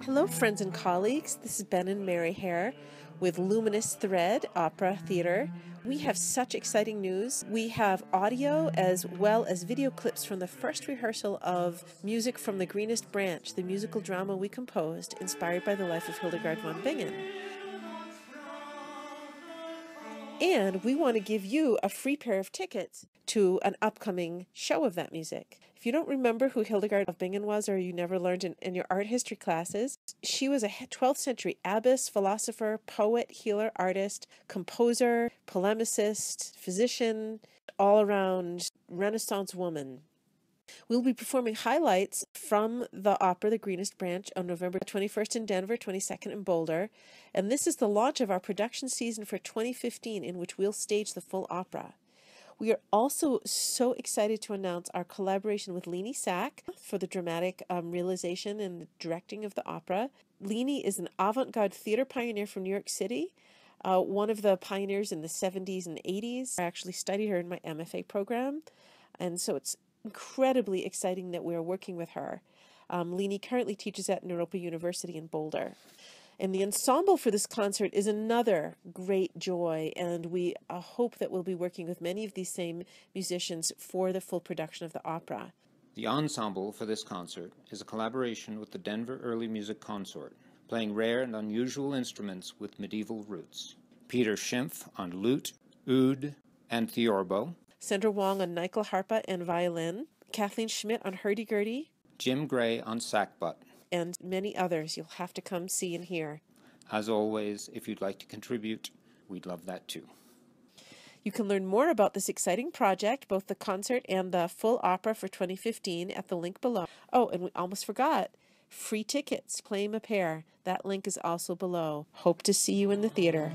Hello, friends and colleagues. This is Ben and Mary Hare with Luminous Thread Opera Theatre. We have such exciting news. We have audio as well as video clips from the first rehearsal of Music from the Greenest Branch, the musical drama we composed inspired by the life of Hildegard von Bingen. And we want to give you a free pair of tickets to an upcoming show of that music. If you don't remember who Hildegard of Bingen was, or you never learned in your art history classes, she was a 12th century abbess, philosopher, poet, healer, artist, composer, polemicist, physician, all-around Renaissance woman. We'll be performing highlights from the opera The Greenest Branch on November 21st in Denver, 22nd in Boulder. And this is the launch of our production season for 2015, in which we'll stage the full opera. We are also so excited to announce our collaboration with Leni Sack for the dramatic realization and the directing of the opera. Leni is an avant-garde theater pioneer from New York City, one of the pioneers in the 70s and 80s. I actually studied her in my MFA program, and so it's incredibly exciting that we're working with her. Leni currently teaches at Naropa University in Boulder. And the ensemble for this concert is another great joy, and we hope that we'll be working with many of these same musicians for the full production of the opera. The ensemble for this concert is a collaboration with the Denver Early Music Consort, playing rare and unusual instruments with medieval roots. Peter Schimpf on lute, oud, and theorbo. Sandra Wong on nyckelharpa and violin. Kathleen Schmidt on hurdy-gurdy. Jim Gray on sackbut. And many others you'll have to come see and hear. As always, if you'd like to contribute, we'd love that too. You can learn more about this exciting project, both the concert and the full opera for 2015, at the link below. Oh, and we almost forgot, free tickets, claim a pair. That link is also below. Hope to see you in the theater.